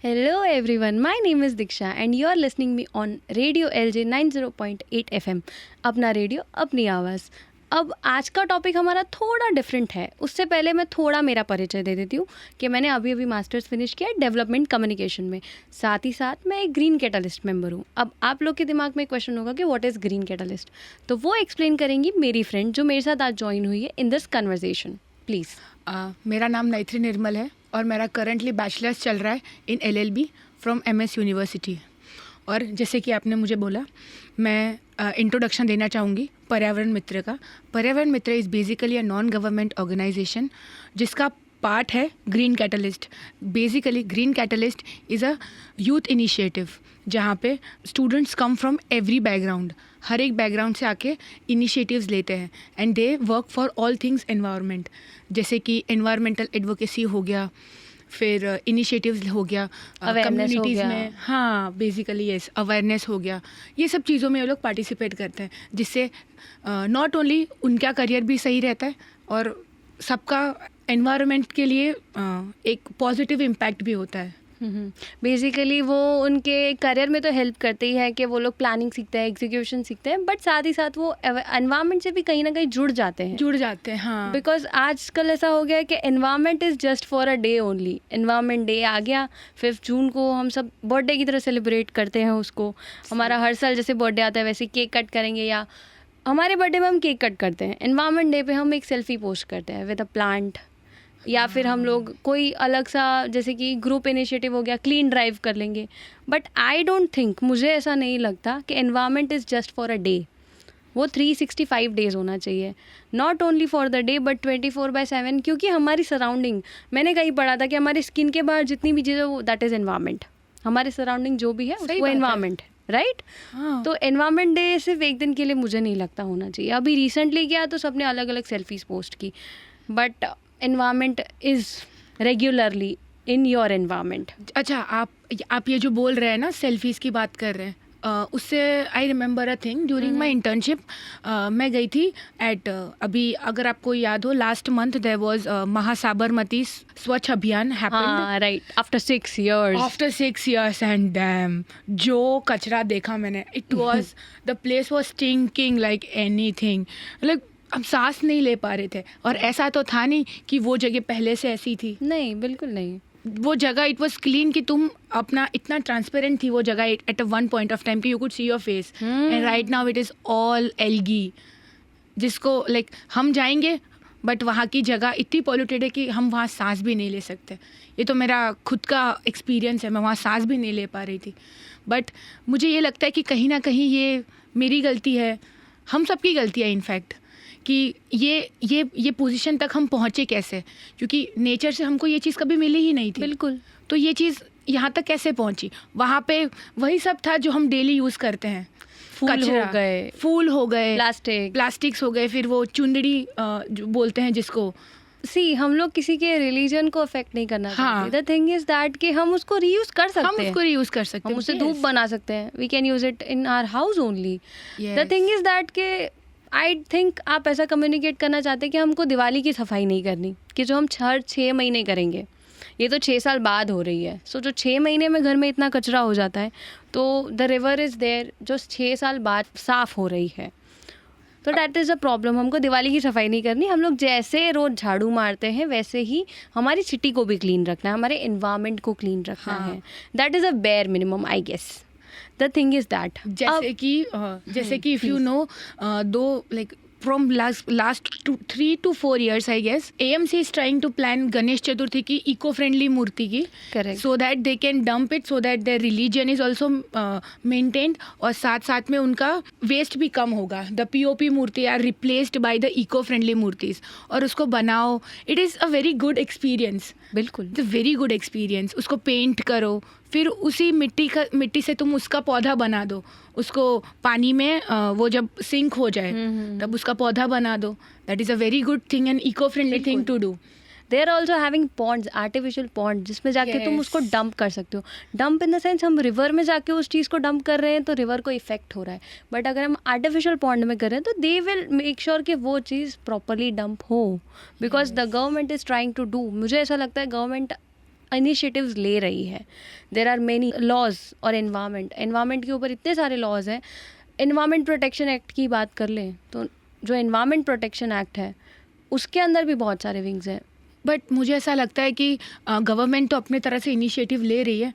Hello everyone, my name is Diksha and you are listening me on Radio LJ 90.8 FM. अपना radio अपनी आवाज़। अब आज का टॉपिक हमारा थोड़ा डिफरेंट है। उससे पहले मैं थोड़ा मेरा परिचय दे देती हूँ कि मैंने अभी अभी मास्टर्स फिनिश किया डेवलपमेंट कम्युनिकेशन में। साथ ही साथ मैं एक ग्रीन कैटलिस्ट मेंबर हूँ। अब आप लोग के दिमाग में क्वेश्चन होगा कि व्हाट इज़ ग्रीन कैटलिस्ट, तो वो एक्सप्लेन करेंगी मेरी फ्रेंड जो मेरे साथ आज ज्वाइन हुई है इन दिस कन्वर्सेशन। प्लीज़। मेरा नाम नैत्री निर्मल है और मेरा करंटली बैचलर्स चल रहा है इन LLB फ्रॉम MS यूनिवर्सिटी। और जैसे कि आपने मुझे बोला, मैं इंट्रोडक्शन देना चाहूँगी पर्यावरण मित्र का। Paryavaran Mitra is basically a non government organisation जिसका पार्ट है green catalyst. Basically green catalyst is a youth initiative जहाँ पे students come from every background, हर एक बैकग्राउंड से आके इनिशिएटिव्स लेते हैं and they work for all things environment. जैसे कि एनवायरमेंटल एडवोकेसी हो गया, फिर इनिशिएटिव्स हो गया कम्युनिटीज़ में, हाँ बेसिकली यस अवेयरनेस हो गया। ये सब चीज़ों में वो लोग पार्टिसिपेट करते हैं जिससे नॉट ओनली उनका करियर भी सही रहता है और सबका एनवायरनमेंट के लिए एक पॉजिटिव इम्पैक्ट भी होता है। बेसिकली वो उनके करियर में तो हेल्प करते ही है कि वो लोग प्लानिंग सीखते हैं, एग्जीक्यूशन सीखते हैं, बट साथ ही साथ वो एनवायरनमेंट से भी कहीं ना कहीं जुड़ जाते हैं। हाँ, बिकॉज आजकल ऐसा हो गया है कि environment is just for a day only. Environment day आ गया 5 जून को, हम सब बर्थडे की तरह सेलिब्रेट करते हैं उसको। हमारा हर साल जैसे बर्थडे आता है वैसे केक कट करेंगे, या हमारे बर्थडे में हम केक कट करते हैं। एनवायरनमेंट डे पे हम एक सेल्फी पोस्ट करते हैं विद अ प्लांट, या फिर हम लोग कोई अलग सा जैसे कि ग्रुप इनिशिएटिव हो गया, क्लीन ड्राइव कर लेंगे। बट आई डोंट थिंक, मुझे ऐसा नहीं लगता कि environment is just for a day. वो 365 डेज़ होना चाहिए, not only for the day but 24/7। क्योंकि हमारी सराउंडिंग, मैंने कहीं पढ़ा था कि हमारी स्किन के बाहर जितनी भी चीज़ें वो दैट इज़ एनवायरनमेंट। हमारे सराउंडिंग जो भी है वो एनवायरनमेंट है, राइट? हाँ। तो एनवायरनमेंट डे सिर्फ एक दिन के लिए मुझे नहीं लगता होना चाहिए। अभी रिसेंटली किया तो सबने अलग अलग सेल्फीज पोस्ट की, but environment is regularly in your environment. अच्छा, आप ये जो बोल रहे हैं ना, सेल्फीज़ की बात कर रहे हैं, उससे I remember a thing during my internship. मैं गई थी एट अभी अगर आपको याद हो, last month there was महासाबरमती Swachh Abhiyan happened, right, after 6 years and dam जो कचरा देखा मैंने, it was the place was stinking like anything. Like हम सांस नहीं ले पा रहे थे। और ऐसा तो था नहीं कि वो जगह पहले से ऐसी थी, नहीं, बिल्कुल नहीं। वो जगह इट वाज क्लीन कि तुम अपना इतना ट्रांसपेरेंट थी वो जगह at a one point of time कि you could see your face. And right now it is all algae, जिसको लाइक हम जाएंगे बट वहाँ की जगह इतनी पॉल्यूटेड है कि हम वहाँ सांस भी नहीं ले सकते। ये तो मेरा खुद का एक्सपीरियंस है, मैं वहाँ सांस भी नहीं ले पा रही थी। बट मुझे ये लगता है कि कहीं ना कहीं ये मेरी गलती है, हम सबकी गलती है इनफैक्ट, कि ये पोजीशन तक हम पहुँचे कैसे, क्योंकि नेचर से हमको ये चीज़ कभी मिली ही नहीं थी। बिल्कुल। तो ये चीज़ यहाँ तक कैसे पहुँची? वहाँ पे वही सब था जो हम डेली यूज़ करते हैं। फूल हो गए, प्लास्टिक्स हो गए, फिर वो चुंदड़ी जो बोलते हैं जिसको, हम लोग किसी के रिलीजन को अफेक्ट नहीं करना चाहते। द थिंग इज दैट कि हम उसको रीयूज कर सकते हैं, हम उससे धूप बना सकते हैं। We can use it in our house only. The thing is that के आई थिंक आप ऐसा कम्युनिकेट करना चाहते हैं कि हमको दिवाली की सफाई नहीं करनी, कि जो हम हर 6 महीने करेंगे। ये तो 6 साल बाद हो रही है। सो जो 6 महीने में घर में इतना कचरा हो जाता है, तो द रिवर इज़ देयर जो 6 साल बाद साफ़ हो रही है। तो डैट इज़ अ प्रॉब्लम। हमको दिवाली की सफाई नहीं करनी। हम लोग जैसे रोज़ झाड़ू मारते हैं वैसे ही हमारी सिटी को भी क्लीन रखना है, हमारे एनवायरनमेंट को क्लीन रखना है। That is a bare minimum, I guess. The thing is that जैसे कि if you know, though like from last 3 to 4 years I guess AMC is trying to plan Ganesh Chaturthi की eco-friendly मूर्ति की, so that they can dump it, so that their religion is also maintained, और साथ में उनका waste भी कम होगा। The POP Murthy are replaced by the eco-friendly मूर्तिस, और उसको बनाओ। It is a very good experience, बिल्कुल, it's a very good experience। उसको पेंट करो, फिर उसी मिट्टी से तुम उसका पौधा बना दो, उसको पानी में वो जब सिंक हो जाए तब उसका पौधा बना दो। That is a very good thing and eco friendly thing to do. They are also having ponds, artificial pond, जिसमें जाके तुम उसको डंप कर सकते हो। डंप इन द सेंस हम रिवर में जाके उस चीज़ को डंप कर रहे हैं तो रिवर को इफेक्ट हो रहा है, बट अगर हम आर्टिफिशियल पॉन्ड में कर रहे हैं तो दे विल मेक श्योर कि वो चीज़ प्रॉपरली डंप हो, because the government is trying to do. मुझे ऐसा लगता है गवर्नमेंट इनिशिएटिव्स ले रही है. देयर आर मेनी लॉज और एनवायरनमेंट के ऊपर इतने सारे लॉज हैं. एनवायरनमेंट प्रोटेक्शन एक्ट की बात कर लें तो जो एनवायरनमेंट प्रोटेक्शन एक्ट है उसके अंदर भी बहुत सारे विंग्स हैं. बट मुझे ऐसा लगता है कि गवर्नमेंट तो अपने तरह से इनिशिएटिव ले रही है,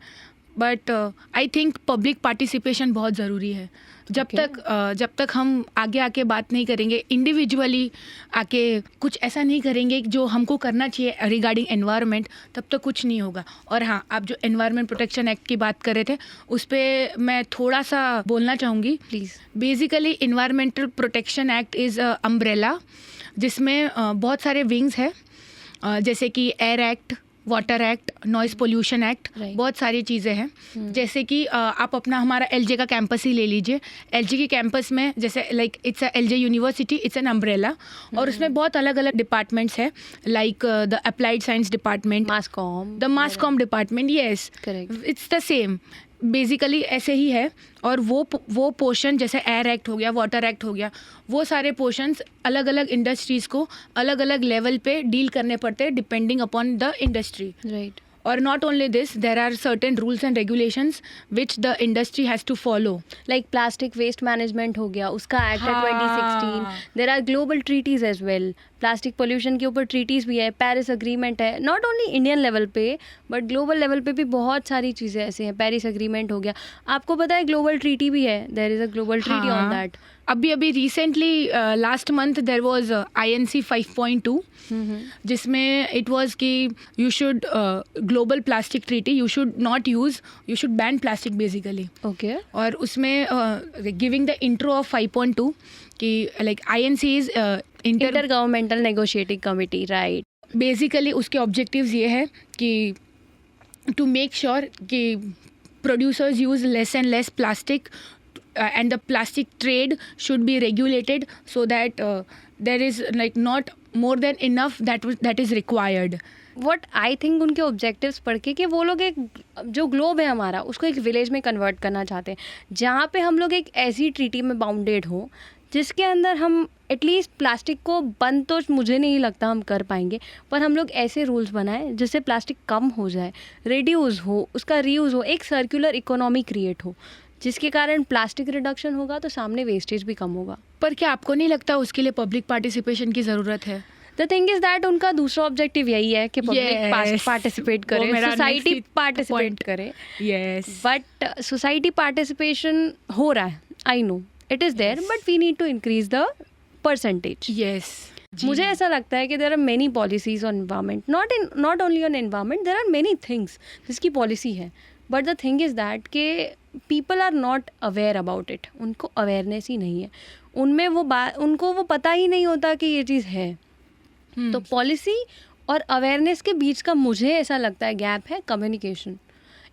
but I think public participation बहुत ज़रूरी है. जब तक हम आगे आके बात नहीं करेंगे, इंडिविजुअली आके कुछ ऐसा नहीं करेंगे जो हमको करना चाहिए रिगार्डिंग एनवायरनमेंट, तब तक कुछ नहीं होगा. और हाँ, आप जो एनवायरनमेंट प्रोटेक्शन एक्ट की बात कर रहे थे उस पर मैं थोड़ा सा बोलना चाहूँगी. Please. Basically environmental protection act is umbrella जिसमें बहुत सारे विंग्स है, जैसे कि air act, water act, noise pollution act, बहुत सारी चीज़ें हैं. जैसे कि आप अपना हमारा एलजे का कैंपस ही ले लीजिए. एलजे के कैंपस में जैसे like it's a LJ university, it's an umbrella, और उसमें बहुत अलग अलग डिपार्टमेंट्स हैं, like the applied science department, the mass com department. Yes, it's the same, basically ऐसे ही है. और वो पोर्शन जैसे एयर एक्ट हो गया, वाटर एक्ट हो गया, वो सारे पोर्शंस अलग अलग इंडस्ट्रीज़ को अलग अलग लेवल पे डील करने पड़ते हैं depending upon the industry. Right. और not only this, there are certain rules and regulations which the industry has to follow. Like plastic waste management हो गया, उसका एक्ट है 2016. There are global treaties as well. Plastic pollution के ऊपर treaties भी है, Paris agreement है. Not only Indian level पे बट ग्लोबल लेवल पे भी बहुत सारी चीज़ें ऐसे हैं. पेरिस अग्रीमेंट हो गया, आपको पता है ग्लोबल ट्रीटी भी है. There is a global treaty on that. अभी recently last month there was INC 5.2 जिसमें इट वॉज कि you should global plastic treaty, you should not use, you should ban plastic basically. Okay. और उसमें giving the intro of 5.2 कि like INC is inter governmental negotiating committee. Right. Basically उसके objectives ये है कि to make sure कि producers use less and less plastic and the plastic trade should be regulated so that there is like not more than enough that is required. What I think उनके objectives पढ़ के कि वो लोग एक जो globe है हमारा उसको एक विलेज में कन्वर्ट करना चाहते हैं जहाँ पे हम लोग एक ऐसी ट्रीटी में बाउंडेड हो जिसके अंदर हम एटलीस्ट प्लास्टिक को बंद तो मुझे नहीं लगता हम कर पाएंगे, पर हम लोग ऐसे रूल्स बनाएं जिससे प्लास्टिक कम हो जाए, रिड्यूस हो, उसका रीयूज़ हो, एक सर्कुलर इकोनॉमी क्रिएट हो जिसके कारण प्लास्टिक रिडक्शन होगा तो सामने वेस्टेज भी कम होगा. पर क्या आपको नहीं लगता उसके लिए पब्लिक पार्टिसिपेशन की ज़रूरत है? द थिंग इज़ दैट उनका दूसरा ऑब्जेक्टिव यही है कि पब्लिक पार्टिसिपेट करे, सोसाइटी पार्टिसिपेट करे. यस, बट सोसाइटी पार्टिसिपेशन हो रहा है, I know it is there, but we need to increase the percentage. Yes. मुझे ऐसा लगता है कि there are many policies on environment, not only on environment, there are many things जिसकी policy है, but the thing is that के people are not aware about it. उनको awareness ही नहीं है, उनमें उनको वो पता ही नहीं होता कि ये चीज़ है. तो पॉलिसी और अवेयरनेस के बीच का मुझे ऐसा लगता है गैप है कम्युनिकेशन.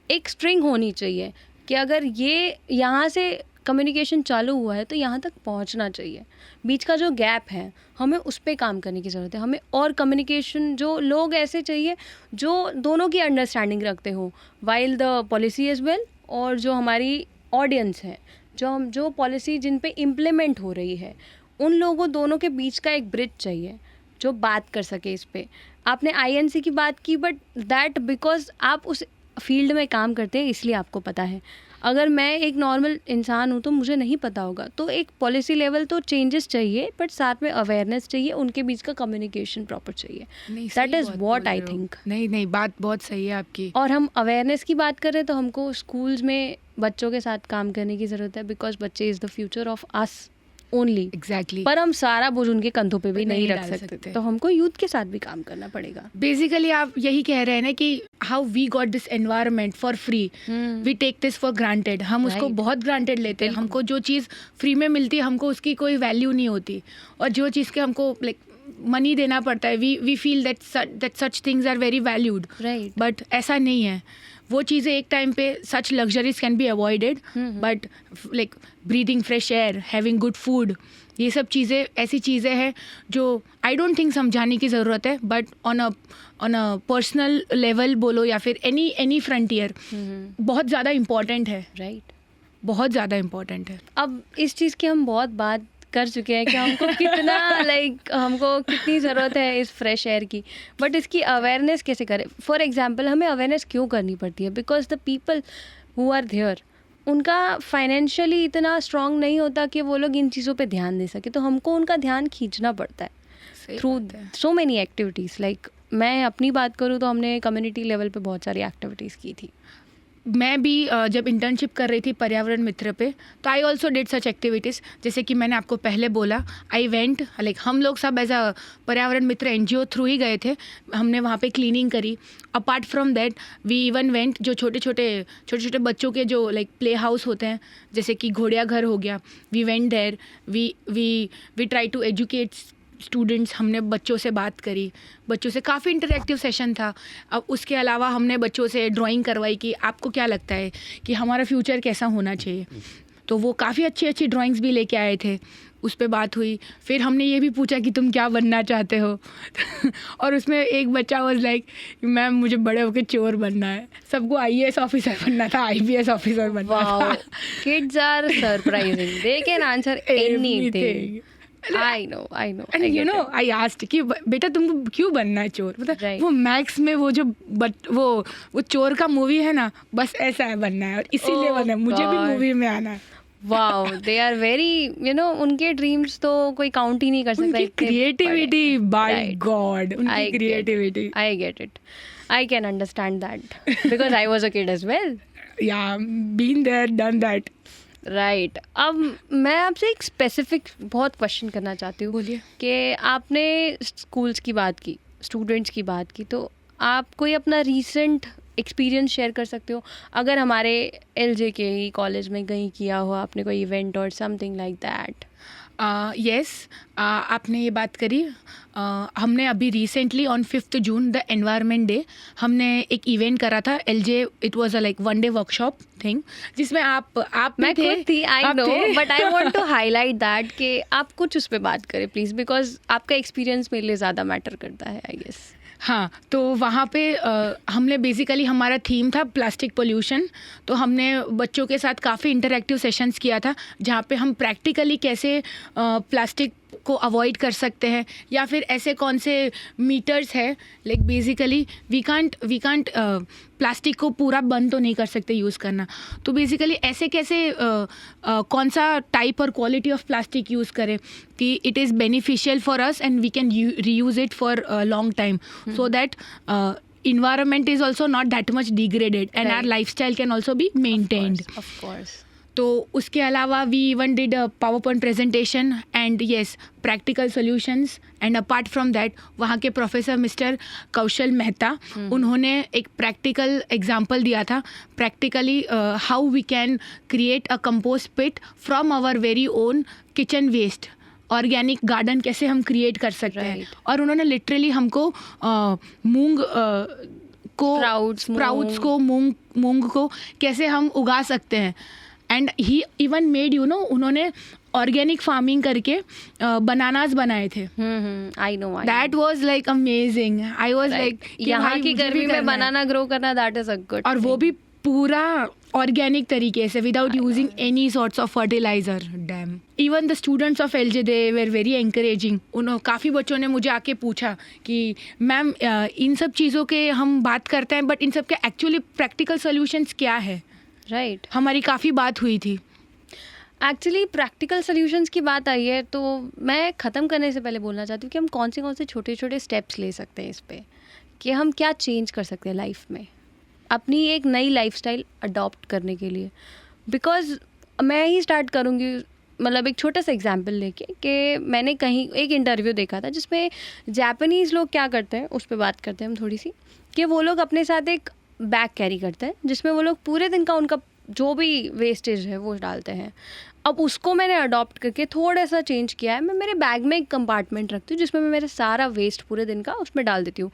एक स्ट्रिंग होनी चाहिए कि अगर ये यहाँ से कम्युनिकेशन चालू हुआ है तो यहाँ तक पहुँचना चाहिए. बीच का जो गैप है हमें उस पर काम करने की ज़रूरत है. हमें और कम्युनिकेशन, जो लोग ऐसे चाहिए जो दोनों की अंडरस्टैंडिंग रखते हो while the policy as well, और जो हमारी ऑडियंस है, जो पॉलिसी जिन पे इम्प्लीमेंट हो रही है, उन लोगों दोनों के बीच का एक ब्रिज चाहिए जो बात कर सके इस पे. आपने INC की बात की, बट दैट बिकॉज आप उस फील्ड में काम करते हैं इसलिए आपको पता है. अगर मैं एक नॉर्मल इंसान हूँ तो मुझे नहीं पता होगा. तो एक पॉलिसी लेवल तो चेंजेस चाहिए, बट साथ में अवेयरनेस चाहिए, उनके बीच का कम्युनिकेशन प्रॉपर चाहिए. That is what I think. नहीं, बात बहुत सही है आपकी. और हम अवेयरनेस की बात करें तो हमको स्कूल्स में बच्चों के साथ काम करने की ज़रूरत है, बिकॉज बच्चे is the future of us only. Exactly. पर हम सारा बोझ उनके कंधों पे भी नहीं रख सकते, तो हमको यूथ के साथ भी काम करना पड़ेगा. बेसिकली आप यही कह रहे हैं ना कि how we got this environment for free, we take this for granted. हम उसको बहुत ग्रांटेड लेते हैं. हमको जो चीज़ फ्री में मिलती है हमको उसकी कोई वैल्यू नहीं होती, और जो चीज़ के हमको लाइक मनी देना पड़ता है, we feel that such things are very valued. Right. But ऐसा नहीं है. वो चीज़ें एक टाइम पे such luxuries can be avoided, but like breathing fresh air, having good food, ये सब चीज़ें ऐसी चीज़ें हैं जो आई डोंट थिंक समझाने की ज़रूरत है. But on a personal level बोलो या फिर एनी फ्रंटियर बहुत ज़्यादा इम्पॉर्टेंट है. राइट. बहुत ज़्यादा इम्पॉर्टेंट है. अब इस चीज़ की हम बहुत बात कर चुके हैं कि हमको कितना हमको कितनी ज़रूरत है इस फ्रेश एयर की, बट इसकी अवेयरनेस कैसे करें. फॉर एग्जांपल हमें अवेयरनेस क्यों करनी पड़ती है, because the people who are there उनका फाइनेंशियली इतना स्ट्रांग नहीं होता कि वो लोग इन चीज़ों पे ध्यान दे सके, तो हमको उनका ध्यान खींचना पड़ता है through so many activities. Like मैं अपनी बात करूँ तो हमने कम्युनिटी लेवल पे बहुत सारी एक्टिविटीज़ की थी. मैं भी जब इंटर्नशिप कर रही थी पर्यावरण मित्र पे, तो I also did such activities. जैसे कि मैंने आपको पहले बोला, आई वेंट लाइक हम लोग सब एज अ पर्यावरण मित्र NGO थ्रू ही गए थे. हमने वहाँ पे क्लीनिंग करी. Apart from that we even went जो छोटे छोटे बच्चों के जो लाइक प्ले हाउस होते हैं, जैसे कि घोड़िया घर हो गया, we went there. We try to educate students. हमने बच्चों से बात करी, बच्चों से काफ़ी इंटरेक्टिव सेशन था. अब उसके अलावा हमने बच्चों से ड्राइंग करवाई कि आपको क्या लगता है कि हमारा फ्यूचर कैसा होना चाहिए. तो वो काफ़ी अच्छी ड्राइंग्स भी लेके आए थे. उस पे बात हुई. फिर हमने ये भी पूछा कि तुम क्या बनना चाहते हो और उसमें एक बच्चा वाज लाइक, मैम मुझे बड़े होकर चोर बनना है. सबको IAS ऑफिसर बनना था, IPS ऑफिसर बनना था. Kids are surprising, they can answer anything. I know. And you know, I asked कि बेटा तुमको क्यों बनना है चोर. मतलब वो मैक्स में वो जो वो चोर का मूवी है ना, बस ऐसा है बनना है और इसीलिए बनना है. मुझे भी मूवी में आना है. वाओ, दे आर वेरी उनके ड्रीम्स तो कोई काउंट ही नहीं कर सकता. उनकी क्रिएटिविटी, बाय गॉड, उनकी creativity. I get it. I can understand that because I was a kid as well. Yeah been there, done that. Right. अब मैं आपसे एक स्पेसिफिक बहुत क्वेश्चन करना चाहती हूँ. बोलिए. कि आपने स्कूल्स की बात की, स्टूडेंट्स की बात की, तो आप कोई अपना रीसेंट एक्सपीरियंस शेयर कर सकते हो, अगर हमारे LJ के ही कॉलेज में कहीं किया हो आपने कोई इवेंट और समथिंग लाइक दैट. यस, आपने ये बात करी. हमने अभी recently on 5 June the environment day हमने एक इवेंट करा था LJ. It was a like 1 day workshop thing जिसमें आप मैं थे. खुद थी, I know, but I want to highlight that कि आप कुछ उस पर बात करें प्लीज़, बिकॉज आपका एक्सपीरियंस मेरे लिए ज़्यादा मैटर करता है आई गेस. हाँ, तो वहाँ पे हमने बेसिकली हमारा थीम था प्लास्टिक पोल्यूशन. तो हमने बच्चों के साथ काफ़ी इंटरेक्टिव सेशंस किया था, जहाँ पे हम प्रैक्टिकली कैसे प्लास्टिक को अवॉइड कर सकते हैं, या फिर ऐसे कौन से मीटर्स है. Like basically we can't plastic को पूरा बंद तो नहीं कर सकते यूज़ करना. तो बेसिकली ऐसे कैसे कौन सा टाइप और क्वालिटी ऑफ प्लास्टिक यूज़ करें कि it is beneficial for us and we can reuse it for long time, so that environment is also not that much degraded and our lifestyle can also be maintained. Of course. तो उसके अलावा we even did a PowerPoint presentation and yes, practical solutions. and apart from that वहाँ के professor mister कौशल मेहता, उन्होंने एक practical example दिया था. Practically how we can create a compost pit from our very own kitchen waste. Organic garden कैसे हम create कर सकते हैं. और उन्होंने लिटरली हमको मूंग को स्प्राउट्स को मूंग को कैसे हम उगा सकते हैं. एंड ही इवन मेड उन्होंने ऑर्गेनिक फार्मिंग करके बनानास बनाए थे. I know, that was like amazing. I was like यहाँ की गर्मी में बनाना ग्रो करना, दैट इज अ गुड. और वो भी पूरा ऑर्गेनिक तरीके से without using any sorts of fertiliser. Damn. Even the students of LJ they were very encouraging. काफ़ी बच्चों ने मुझे आके पूछा कि मैम इन सब चीज़ों के हम बात करते हैं बट इन सब के एक्चुअली प्रैक्टिकल सोल्यूशंस क्या है. राइट. हमारी काफ़ी बात हुई थी. एक्चुअली प्रैक्टिकल सोल्यूशंस की बात आई है तो मैं ख़त्म करने से पहले बोलना चाहती हूँ कि हम कौन से छोटे छोटे स्टेप्स ले सकते हैं इस पर, कि हम क्या चेंज कर सकते हैं लाइफ में अपनी एक नई लाइफस्टाइल अडॉप्ट करने के लिए. बिकॉज मैं ही स्टार्ट करूँगी, मतलब एक छोटा सा एग्जांपल लेके, कि मैंने कहीं एक इंटरव्यू देखा था जिसमें जापानीज़ लोग क्या करते हैं उस पर बात करते हैं हम थोड़ी सी, कि वो लोग अपने साथ एक बैग कैरी करते हैं जिसमें वो लोग पूरे दिन का उनका जो भी वेस्टेज है वो डालते हैं. अब उसको मैंने अडॉप्ट करके थोड़ा सा चेंज किया है. मैं मेरे बैग में एक कंपार्टमेंट रखती हूँ जिसमें मैं मेरा सारा वेस्ट पूरे दिन का उसमें डाल देती हूँ.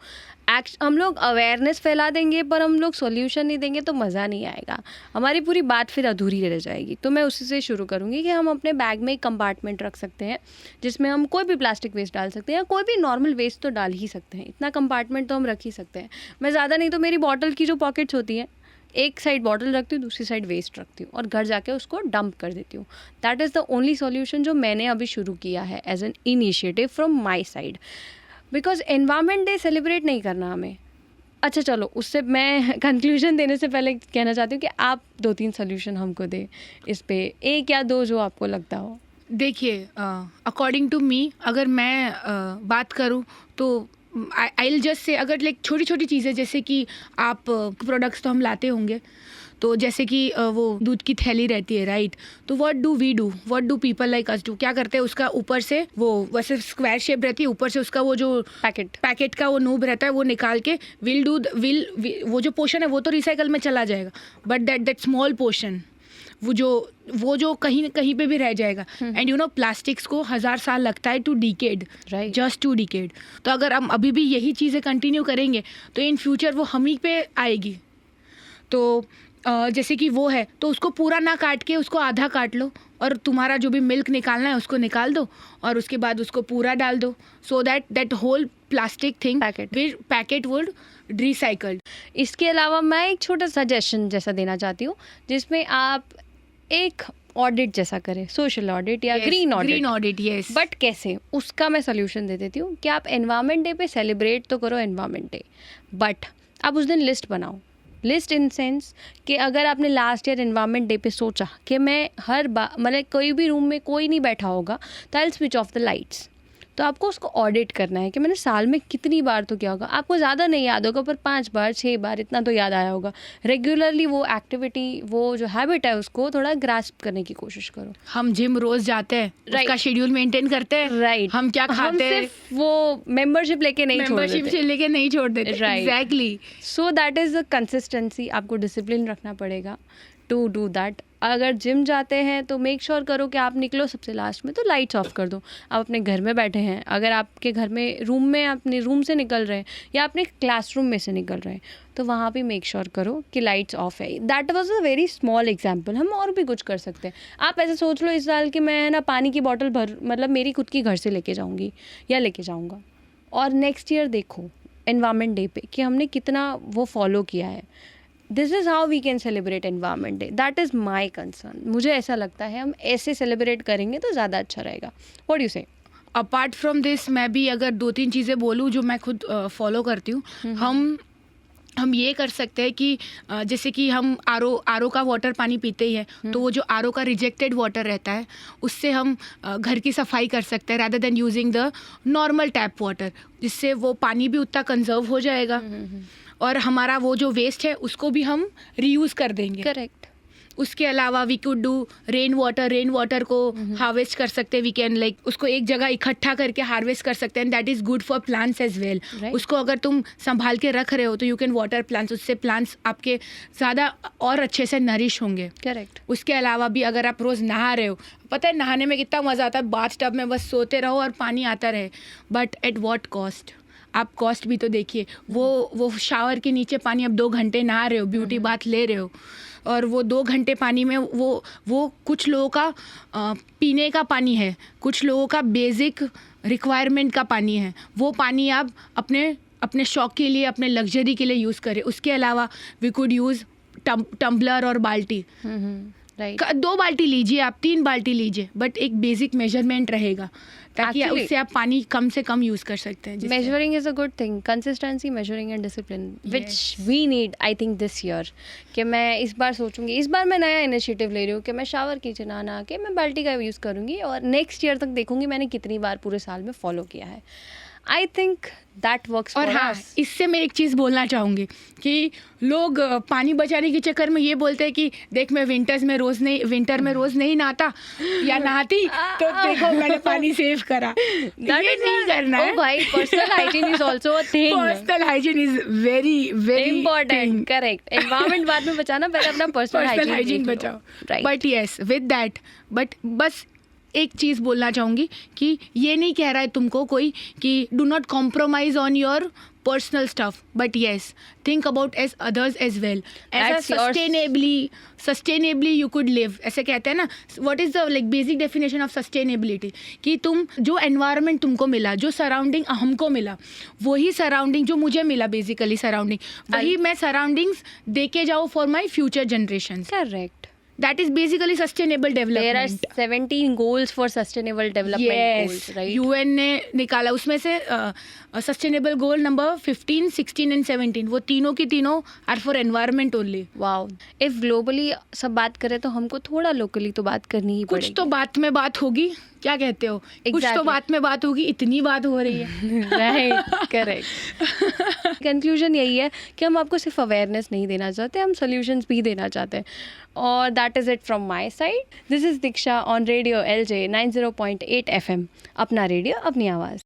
हम लोग अवेयरनेस फैला देंगे पर हम लोग सॉल्यूशन नहीं देंगे तो मज़ा नहीं आएगा, हमारी पूरी बात फिर अधूरी रह जाएगी. तो मैं उसी से शुरू करूँगी कि हम अपने बैग में एक कंपार्टमेंट रख सकते हैं जिसमें हम कोई भी प्लास्टिक वेस्ट डाल सकते हैं या कोई भी नॉर्मल वेस्ट तो डाल ही सकते हैं. इतना कंपार्टमेंट तो हम रख ही सकते हैं. मैं ज़्यादा नहीं तो मेरी बॉटल की जो पॉकेट्स होती हैं एक साइड बॉटल रखती हूँ, दूसरी साइड वेस्ट रखती हूँ और घर जाके उसको डंप कर देती हूँ. That is the only solution जो मैंने अभी शुरू किया है as an initiative from my side. Because environment day celebrate नहीं करना हमें. अच्छा चलो, उससे मैं कंक्लूजन देने से पहले कहना चाहती हूँ कि आप 2-3 सोल्यूशन हमको दें इस पे, 1 या 2 जो आपको लगता हो. देखिए, अकॉर्डिंग टू मी अगर मैं बात करूँ तो आई विल जस्ट से, अगर लाइक छोटी छोटी चीज़ें जैसे कि आप प्रोडक्ट्स तो हम लाते होंगे, तो जैसे कि वो दूध की थैली रहती है, राइट. तो what do we do, what do people like us do, क्या करते हैं, उसका ऊपर से वो वैसे स्क्वायर शेप रहती है, ऊपर से उसका वो जो पैकेट का वो नूब रहता है वो निकाल के वो जो पोर्शन है वो तो रिसाइकल में चला जाएगा, बट दैट स्मॉल पोर्शन वो जो कहीं न कहीं पे भी रह जाएगा. एंड यू नो प्लास्टिक्स को 1000 साल लगता है two decade, right, just two decade. तो अगर हम अभी भी यही चीज़ें कंटिन्यू करेंगे तो इन फ्यूचर वो हम ही पे आएगी. तो जैसे कि वो है तो उसको पूरा ना काट के उसको आधा काट लो और तुम्हारा जो भी मिल्क निकालना है उसको निकाल दो और उसके बाद उसको पूरा डाल दो, so that whole plastic thing packet would recycled. इसके अलावा मैं एक छोटा सजेशन जैसा देना चाहती हूँ जिसमें आप एक ऑडिट जैसा करें, सोशल ऑडिट या ग्रीन ऑडिट. यस, बट कैसे, उसका मैं सोल्यूशन दे देती हूँ कि आप एनवायरनमेंट डे पे सेलिब्रेट तो करो एनवायरनमेंट डे, बट आप उस दिन लिस्ट बनाओ. लिस्ट इन सेंस कि अगर आपने लास्ट ईयर एनवायरनमेंट डे पे सोचा कि मैं हर बार, मतलब कोई भी रूम में कोई नहीं बैठा होगा तो I switch off the lights, तो आपको उसको ऑडिट करना है कि मैंने साल में कितनी बार तो किया होगा. आपको ज़्यादा नहीं याद होगा पर 5 बार 6 बार इतना तो याद आया होगा. रेगुलरली वो एक्टिविटी, वो जो हैबिट है उसको थोड़ा ग्रास्प करने की कोशिश करो. हम जिम रोज जाते हैं, उसका शेड्यूल मेंटेन करते हैं, राइट. हम क्या खाते हैं, सिर्फ वो मेंबरशिप लेके नहीं छोड़ देते. Exactly. So that is a consistency. आपको डिसिप्लिन रखना पड़ेगा टू डू दैट. अगर जिम जाते हैं तो मेक श्योर करो कि आप निकलो सबसे लास्ट में, तो लाइट्स ऑफ कर दो. आप अपने घर में बैठे हैं, अगर आपके घर में रूम में अपने रूम से निकल रहे हैं या अपने क्लासरूम में से निकल रहे हैं तो वहाँ भी मेक श्योर करो कि लाइट्स ऑफ है. That was a very small example. हम और भी कुछ कर सकते हैं. आप ऐसे सोच लो इस साल कि मैं ना पानी की बॉटल मतलब मेरी खुद की घर से लेके जाऊँगी या लेके जाऊँगा, और नेक्स्ट ईयर देखो एनवायरनमेंट डे पे कि हमने कितना वो फॉलो किया है. This is how we can celebrate environment day. That is my concern. मुझे ऐसा लगता है हम ऐसे सेलिब्रेट करेंगे तो ज़्यादा अच्छा रहेगा. व्हाट डू यू से? अपार्ट फ्रॉम दिस मैं भी अगर 2-3 चीज़ें बोलूँ जो मैं खुद फॉलो करती हूँ, हम ये कर सकते हैं कि जैसे कि हम आर ओ का वाटर पानी पीते ही है, तो वो जो आर ओ का रिजेक्टेड वाटर रहता है उससे हम घर की सफाई कर सकते हैं rather than using the normal tap water, जिससे वो पानी भी उतना कंजर्व हो जाएगा और हमारा वो जो वेस्ट है उसको भी हम रीयूज़ कर देंगे. करेक्ट. उसके अलावा we could do rain water को हार्वेस्ट कर सकते हैं. वी कैन लाइक उसको एक जगह इकट्ठा करके हार्वेस्ट कर सकते हैं. That is good for plants as well. उसको अगर तुम संभाल के रख रहे हो तो यू कैन वाटर प्लांट्स. उससे प्लांट्स आपके ज़्यादा और अच्छे से नरिश होंगे. करेक्ट. उसके अलावा भी अगर आप रोज़ नहा रहे हो, पता है नहाने में कितना मज़ा आता है, बाथ टब में बस सोते रहो और पानी आता रहे, बट एट वॉट कॉस्ट. आप कॉस्ट भी तो देखिए. वो शावर के नीचे पानी आप 2 घंटे नहा रहे हो, ब्यूटी बाथ ले रहे हो, और वो 2 घंटे पानी में वो कुछ लोगों का पीने का पानी है, कुछ लोगों का बेसिक रिक्वायरमेंट का पानी है. वो पानी आप अपने शौक के लिए, अपने लग्जरी के लिए यूज़ करें. उसके अलावा वी कुड यूज़ टम्बलर और बाल्टी. राइट. 2 बाल्टी लीजिए, आप 3 बाल्टी लीजिए, बट एक बेसिक मेजरमेंट रहेगा ताकि उससे आप पानी कम से कम यूज़ कर सकते हैं. Measuring is a good thing. Consistency, measuring and discipline which we need I think this year. कि मैं इस बार सोचूंगी, इस बार मैं नया इनिशिएटिव ले रही हूँ कि मैं शावर किचन आना के मैं बाल्टी का यूज़ करूँगी और नेक्स्ट ईयर तक देखूंगी मैंने कितनी बार पूरे साल में फॉलो किया है. I think that works. और हाँ, इससे मैं एक चीज़ बोलना चाहूँगी कि लोग पानी बचाने के चक्कर में ये बोलते हैं कि देख मैं विंटर में रोज़ नहीं नहाता या नहाती तो देखो मैंने पानी सेव करा. ये नहीं करना है भाई. Personal hygiene is also a thing. Personal hygiene is very very important. Correct. Environment बाद में बचाना, पहले अपना पर्सनल हाइजीन बचाओ. But yes with that, but बस एक चीज़ बोलना चाहूँगी कि ये नहीं कह रहा है तुमको कोई कि do not compromise on your personal stuff, but yes, think about as others as well. That's As a your sustainably you could live. ऐसे कहते हैं ना, what is the like basic definition of sustainability? कि तुम जो environment तुमको मिला, जो surrounding हमको मिला, वही surrounding जो मुझे मिला basically surrounding, वही मैं surroundings देके जाऊँ for my future generations. Correct. That is basically sustainable There are development. 17 goals for sustainable development goals, right? UN ने निकाला, उसमें से सस्टेनेबल गोल नंबर 15, 16 एंड 17, वो तीनों की तीनों are for environment only. Wow. If globally सब बात करें तो हमको थोड़ा लोकली तो बात करनी ही कुछ पड़ेगी. तो बात में बात होगी, क्या कहते हो? कुछ तो Exactly. बात में बात होगी, इतनी बात हो रही है. Right, correct. कंक्लूजन यही है कि हम आपको सिर्फ अवेयरनेस नहीं देना चाहते, हम सोल्यूशंस भी देना चाहते हैं. और that is it from my side. This is Diksha on radio LJ 90.8 FM. अपना रेडियो, अपनी आवाज़.